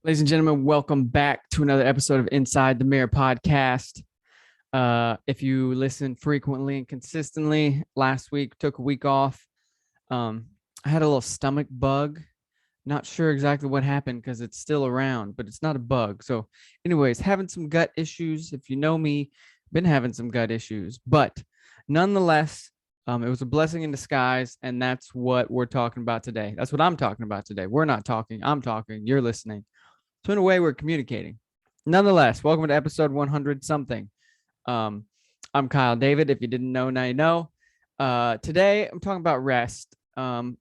Ladies and gentlemen, welcome back to another episode of Inside the Mirror podcast. If you listen frequently and consistently, last week took a week off. Um, I had a little stomach bug. Not sure exactly what happened because it's still around, but it's not a bug. So, anyways, having some gut issues. If you know me, been having some gut issues, but nonetheless, it was a blessing in disguise, and that's what we're talking about today. That's what I'm talking about today. We're not talking. I'm talking. You're listening. So in a way, we're communicating. Nonetheless, welcome to episode 100 something. Um, I'm Kyle David. If you didn't know, now you know. Today, I'm talking about rest. And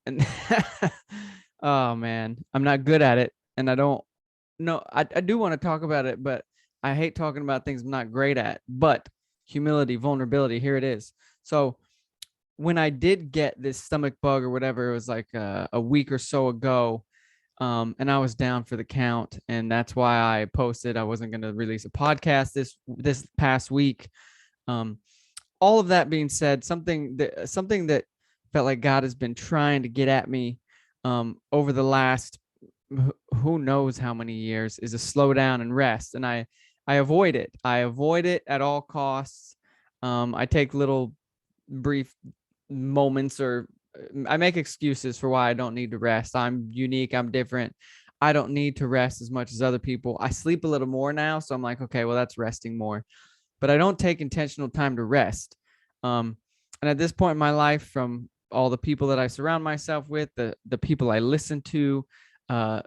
oh man, I'm not good at it, and I don't. No, I do want to talk about it, but I hate talking about things I'm not great at. But humility, vulnerability, here it is. So when I did get this stomach bug or whatever, it was like a week or so ago. And I was down for the count, and that's why I posted I wasn't going to release a podcast this past week. Um, all of that being said, something that felt like God has been trying to get at me over the last who knows how many years is a slow down and rest, and I avoid it. I avoid it at all costs. I take little brief moments or I make excuses for why I don't need to rest. I'm unique. I'm different. I don't need to rest as much as other people. I sleep a little more now. So I'm like, okay, well, that's resting more. But I don't take intentional time to rest. And at this point in my life, from all the people that I surround myself with, the people I listen to,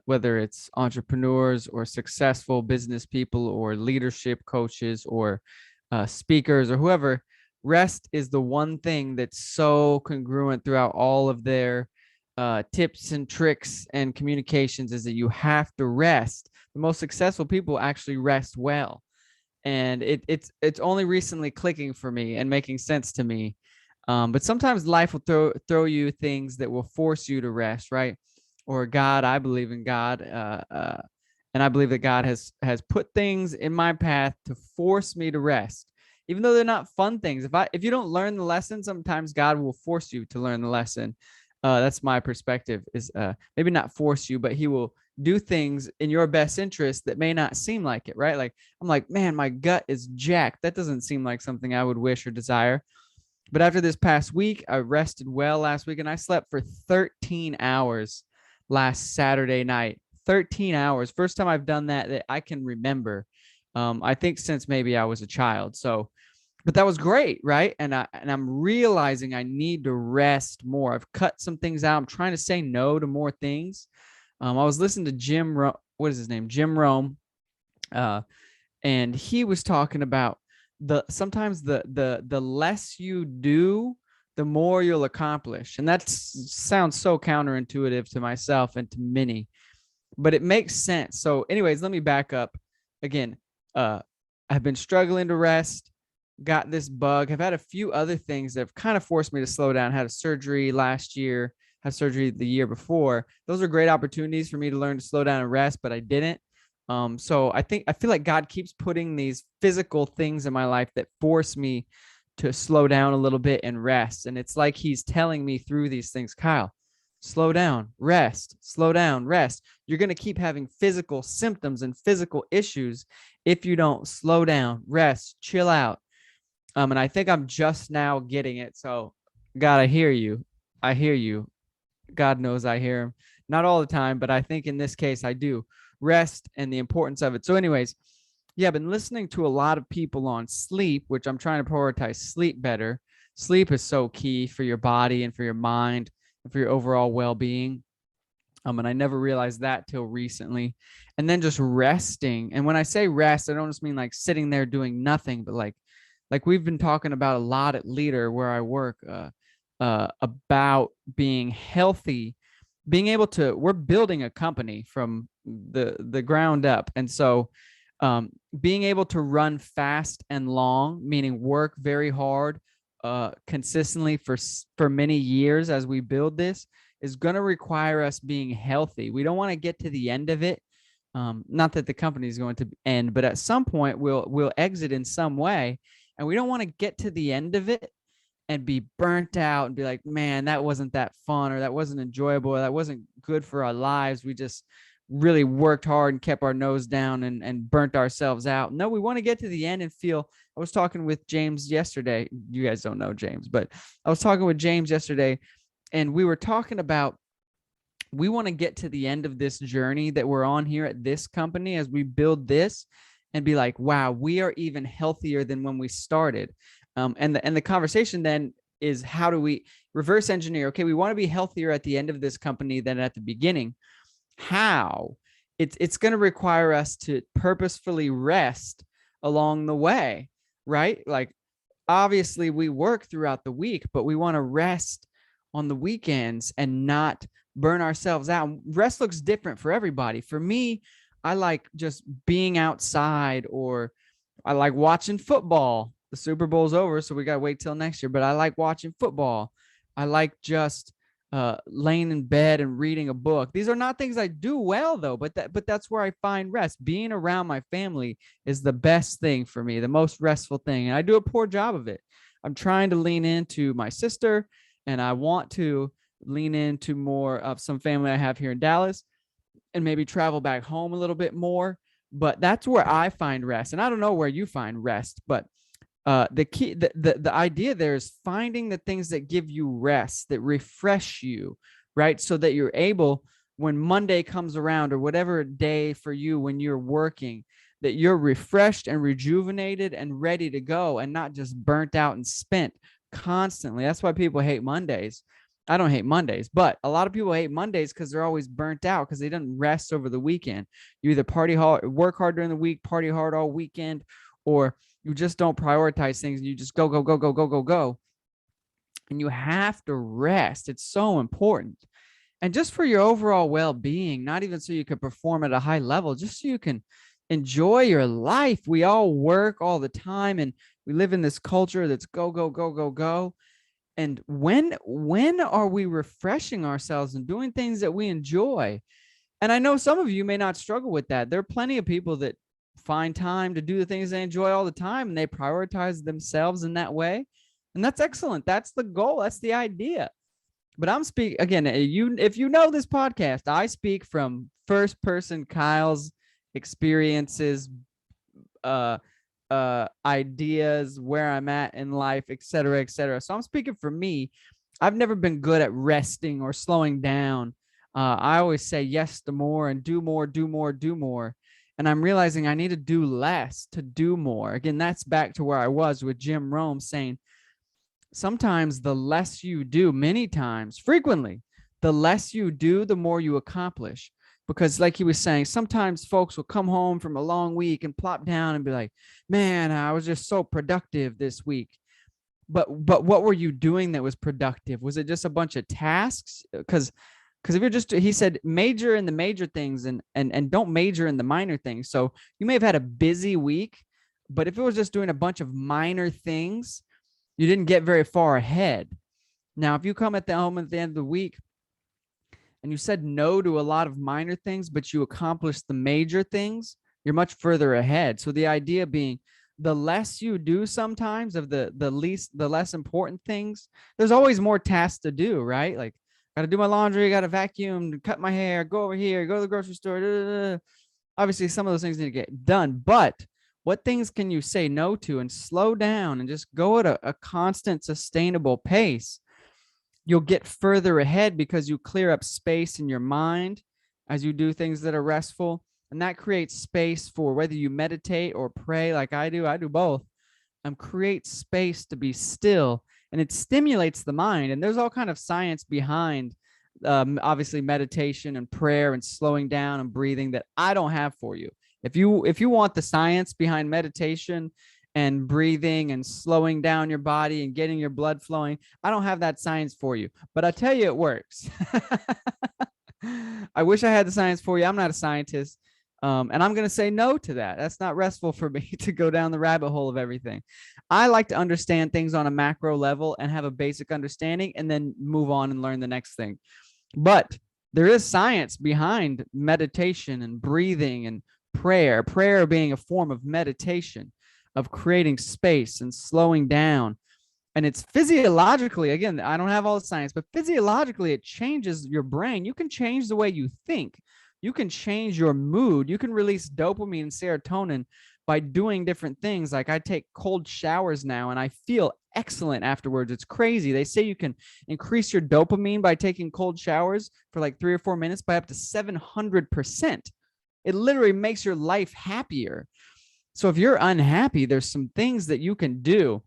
whether it's entrepreneurs or successful business people or leadership coaches or speakers or whoever, rest is the one thing that's so congruent throughout all of their tips and tricks and communications is that you have to rest. The most successful people actually rest well, and it's only recently clicking for me and making sense to me. But sometimes life will throw you things that will force you to rest, right? Or God, I believe in God, and I believe that God has put things in my path to force me to rest, even though they're not fun things. If you don't learn the lesson, sometimes God will force you to learn the lesson. That's my perspective. Is maybe not force you, but He will do things in your best interest that may not seem like it, right? Like I'm like, man, my gut is jacked. That doesn't seem like something I would wish or desire. But after this past week, I rested well last week and I slept for 13 hours last Saturday night. 13 hours. First time I've done that I can remember. I think since maybe I was a child. So, but that was great, right? And I'm realizing I need to rest more. I've cut some things out. I'm trying to say no to more things. I was listening to what is his name? Jim Rome. Uh, and he was talking about sometimes the less you do, the more you'll accomplish. And that sounds so counterintuitive to myself and to many, but it makes sense. So anyways, let me back up again. I've been struggling to rest, got this bug, have had a few other things that have kind of forced me to slow down. Had a surgery last year, had surgery the year before. Those are great opportunities for me to learn to slow down and rest, but I didn't. So I feel like God keeps putting these physical things in my life that force me to slow down a little bit and rest. And it's like He's telling me through these things, Kyle, slow down, rest, slow down, rest. You're going to keep having physical symptoms and physical issues if you don't slow down, rest, chill out. And I think I'm just now getting it. So, God, I hear you. I hear you. God knows I hear Him. Not all the time, but I think in this case I do. Rest and the importance of it. So, anyways, yeah, I've been listening to a lot of people on sleep, which I'm trying to prioritize sleep better. Sleep is so key for your body and for your mind and for your overall well-being. And I never realized that till recently. And then just resting. And when I say rest, I don't just mean like sitting there doing nothing, but like we've been talking about a lot at Leader where I work, about being healthy, being able to. We're building a company from the ground up, and so being able to run fast and long, meaning work very hard, consistently for many years as we build this, is going to require us being healthy. We don't want to get to the end of it. Not that the company is going to end, but at some point we'll exit in some way, and we don't want to get to the end of it and be burnt out and be like, man, that wasn't that fun, or that wasn't enjoyable, or that wasn't good for our lives. really worked hard and kept our nose down and burnt ourselves out. No, we want to get to the end and feel. I was talking with James yesterday. You guys don't know James, but I was talking with James yesterday, and we were talking about, we want to get to the end of this journey that we're on here at this company as we build this and be like, wow, we are even healthier than when we started. And the conversation then is, how do we reverse engineer? Okay, we want to be healthier at the end of this company than at the beginning. How? It's going to require us to purposefully rest along the way, right? Like, obviously we work throughout the week, but we want to rest on the weekends and not burn ourselves out. Rest looks different for everybody. For me, I like just being outside, or I like watching football. The Super Bowl's over, so we got to wait till next year, but I like watching football. I like just laying in bed and reading a book. These are not things I do well, though, but that's where I find rest. Being around my family is the best thing for me, the most restful thing, and I do a poor job of it. I'm trying to lean into my sister, and I want to lean into more of some family I have here in Dallas, and maybe travel back home a little bit more. But that's where I find rest, and I don't know where you find rest, but the key, the idea there is finding the things that give you rest, that refresh you, right? So that you're able, when Monday comes around, or whatever day for you when you're working, that you're refreshed and rejuvenated and ready to go, and not just burnt out and spent constantly. That's why people hate Mondays. I don't hate Mondays, but a lot of people hate Mondays because they're always burnt out, because they didn't rest over the weekend. You either party hard, work hard during the week, party hard all weekend, or you just don't prioritize things, and you just go, go, go, go, go, go, go. And you have to rest. It's so important. And just for your overall well-being, not even so you can perform at a high level, just so you can enjoy your life. We all work all the time, and we live in this culture that's go, go, go, go, go. And when are we refreshing ourselves and doing things that we enjoy? And I know some of you may not struggle with that. There are plenty of people that find time to do the things they enjoy all the time, and they prioritize themselves in that way. And that's excellent. That's the goal. That's the idea. But I'm speaking again, if you know this podcast, I speak from first person Kyle's experiences, ideas, where I'm at in life, et cetera, et cetera. So I'm speaking for me. I've never been good at resting or slowing down. I always say yes to more and do more, do more, do more. And I'm realizing I need to do less to do more. Again, that's back to where I was with Jim Rome, saying sometimes the less you do, many times, frequently, the less you do, the more you accomplish. Because like he was saying, sometimes folks will come home from a long week and plop down and be like, man, I was just so productive this week. But what were you doing that was productive? Was it just a bunch of tasks? Because if you're just, he said, major in the major things and don't major in the minor things. So you may have had a busy week, but if it was just doing a bunch of minor things, you didn't get very far ahead. Now, if you come at the home at the end of the week and you said no to a lot of minor things, but you accomplished the major things, you're much further ahead. So the idea being, the less you do sometimes of the less important things, there's always more tasks to do, right? Like, got to do my laundry, got to vacuum, cut my hair, go over here, go to the grocery store. Da, da, da. Obviously, some of those things need to get done, but what things can you say no to and slow down and just go at a constant, sustainable pace? You'll get further ahead because you clear up space in your mind as you do things that are restful. And that creates space for whether you meditate or pray like I do both, create space to be still, and it stimulates the mind. And there's all kind of science behind obviously meditation and prayer and slowing down and breathing that I don't have for you. If you want the science behind meditation and breathing and slowing down your body and getting your blood flowing, I don't have that science for you, but I tell you it works. I wish I had the science for you. I'm not a scientist. And I'm going to say no to that. That's not restful for me to go down the rabbit hole of everything. I like to understand things on a macro level and have a basic understanding and then move on and learn the next thing. But there is science behind meditation and breathing and prayer being a form of meditation, of creating space and slowing down. And it's physiologically, again, I don't have all the science, but physiologically, it changes your brain. You can change the way you think You can change your mood. You can release dopamine and serotonin by doing different things. Like I take cold showers now and I feel excellent afterwards. It's crazy. They say you can increase your dopamine by taking cold showers for like 3 or 4 minutes by up to 700%. It literally makes your life happier. So if you're unhappy, there's some things that you can do.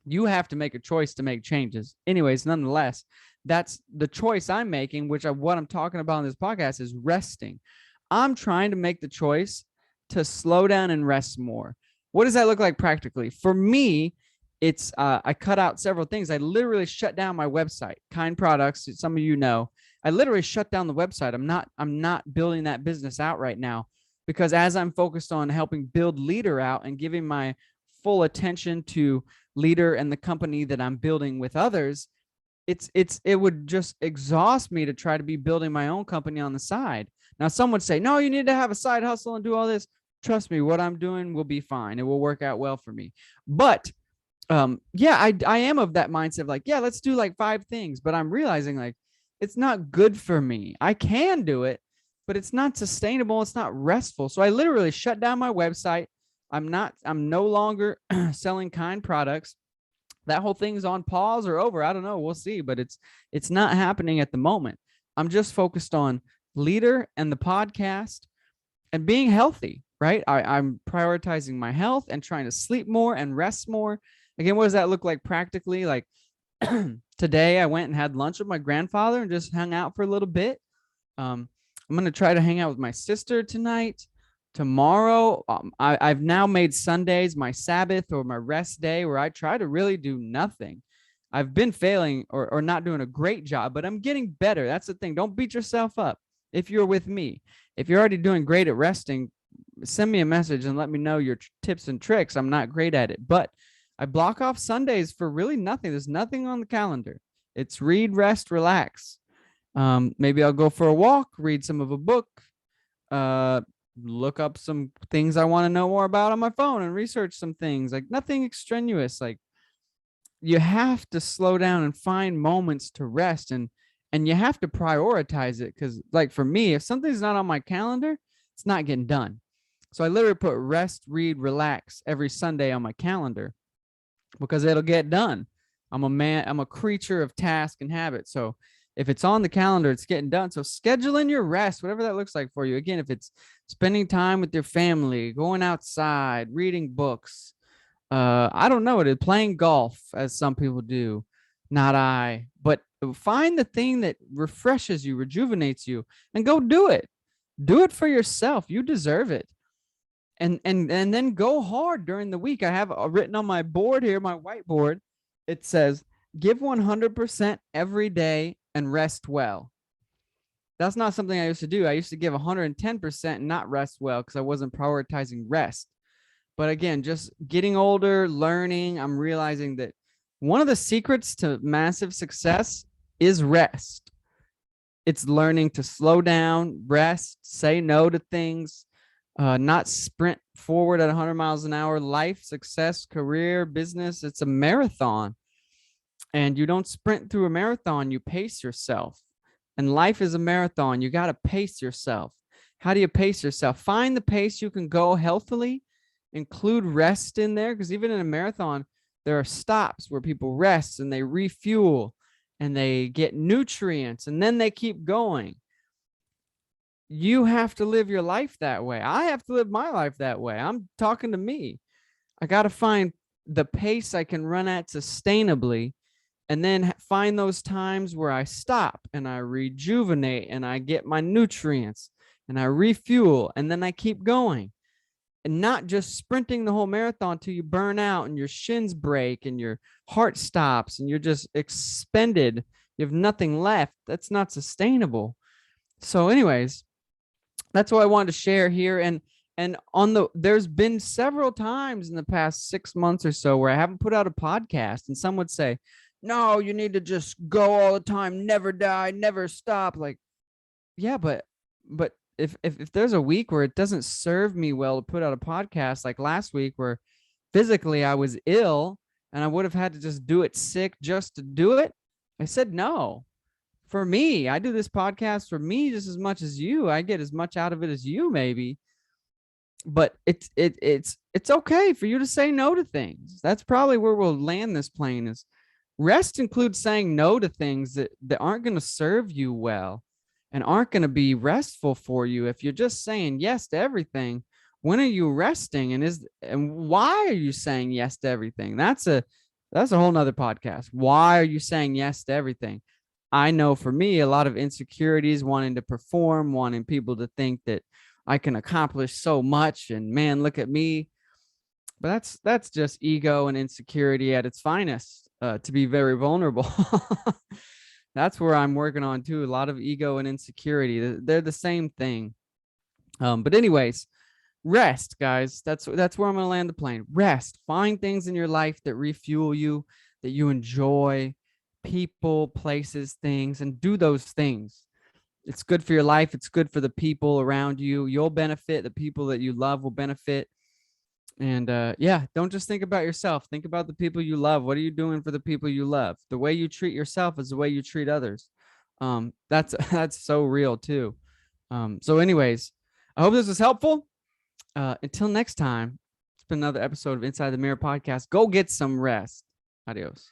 You have to make a choice to make changes. Anyways, nonetheless, that's the choice I'm making, what I'm talking about in this podcast is resting. I'm trying to make the choice to slow down and rest more. What does that look like practically? For me, it's I cut out several things. I literally shut down my website, Kind Products. Some of you know, I literally shut down the website. I'm not building that business out right now because as I'm focused on helping build Leader out and giving my full attention to Leader and the company that I'm building with others, it would just exhaust me to try to be building my own company on the side. Now, some would say, no, you need to have a side hustle and do all this. Trust me, what I'm doing will be fine. It will work out well for me. But yeah, I am of that mindset of like, yeah, let's do like 5 things. But I'm realizing like it's not good for me. I can do it, but it's not sustainable. It's not restful. So I literally shut down my website. I'm no longer selling Kind products. That whole thing's on pause or over. I don't know. We'll see, but it's not happening at the moment. I'm just focused on Leader and the podcast and being healthy, right? I'm prioritizing my health and trying to sleep more and rest more. Again, what does that look like practically? Like today I went and had lunch with my grandfather and just hung out for a little bit. I'm going to try to hang out with my sister tonight. Tomorrow, I've now made Sundays my Sabbath or my rest day where I try to really do nothing. I've been failing or not doing a great job, but I'm getting better. That's the thing. Don't beat yourself up. If you're with me, if you're already doing great at resting, send me a message and let me know your tips and tricks. I'm not great at it, but I block off Sundays for really nothing. There's nothing on the calendar. It's read, rest, relax. Maybe I'll go for a walk, read some of a book, look up some things I want to know more about on my phone and research some things. Like nothing extraneous. Like you have to slow down and find moments to rest and you have to prioritize it. Because like for me, if something's not on my calendar, it's not getting done. So I literally put rest, read, relax every Sunday on my calendar because it'll get done. I'm a creature of task and habit. So if it's on the calendar, it's getting done. So schedule in your rest, whatever that looks like for you. Again, if it's spending time with your family, going outside, reading books, I don't know what it is, playing golf, as some people do. Not I, but find the thing that refreshes you, rejuvenates you, and go do it. Do it for yourself. You deserve it. And then go hard during the week. I have written on my board here, my whiteboard. It says, give 100% every day and rest well. That's not something I used to do. I used to give 110% and not rest well because I wasn't prioritizing rest. But again, just getting older, learning, I'm realizing that one of the secrets to massive success is rest. It's learning to slow down, rest, say no to things, not sprint forward at 100 miles an hour. Life, success, career, business, it's a marathon. And you don't sprint through a marathon, you pace yourself. And life is a marathon. You got to pace yourself. How do you pace yourself? Find the pace you can go healthily. Include rest in there, because even in a marathon, there are stops where people rest and they refuel and they get nutrients and then they keep going. You have to live your life that way. I have to live my life that way. I'm talking to me. I got to find the pace I can run at sustainably and then find those times where I stop and I rejuvenate and I get my nutrients and I refuel and then I keep going. And not just sprinting the whole marathon till you burn out and your shins break and your heart stops and you're just expended. You have nothing left. That's not sustainable. So anyways, that's what I wanted to share here. And there's been several times in the past 6 months or so where I haven't put out a podcast and some would say, no, you need to just go all the time, never die, never stop. Like, yeah, but if there's a week where it doesn't serve me well to put out a podcast, like last week where physically I was ill and I would have had to just do it sick just to do it, I said no. for me, I do this podcast for me just as much as you. I get as much out of it as you, maybe. But it's okay for you to say no to things. That's probably where we'll land this plane. Is rest includes saying no to things that aren't going to serve you well and aren't going to be restful for you. If you're just saying yes to everything, when are you resting? And why are you saying yes to everything? That's a whole nother podcast. Why are you saying yes to everything? I know for me, a lot of insecurities, wanting to perform, wanting people to think that I can accomplish so much, and man, look at me. But that's just ego and insecurity at its finest, to be very vulnerable. That's where I'm working on too. A lot of ego and insecurity. They're the same thing. But anyways, rest, guys. That's where I'm gonna land the plane. Rest. Find things in your life that refuel you, that you enjoy, people, places, things, and do those things. It's good for your life. It's good for the people around you. You'll benefit. The people that you love will benefit. And yeah, don't just think about yourself. Think about the people you love. What are you doing for the people you love? The way you treat yourself is the way you treat others. That's that's so real too. So anyways, I hope this was helpful. Until next time, it's been another episode of Inside the Mirror podcast. Go get some rest. Adios.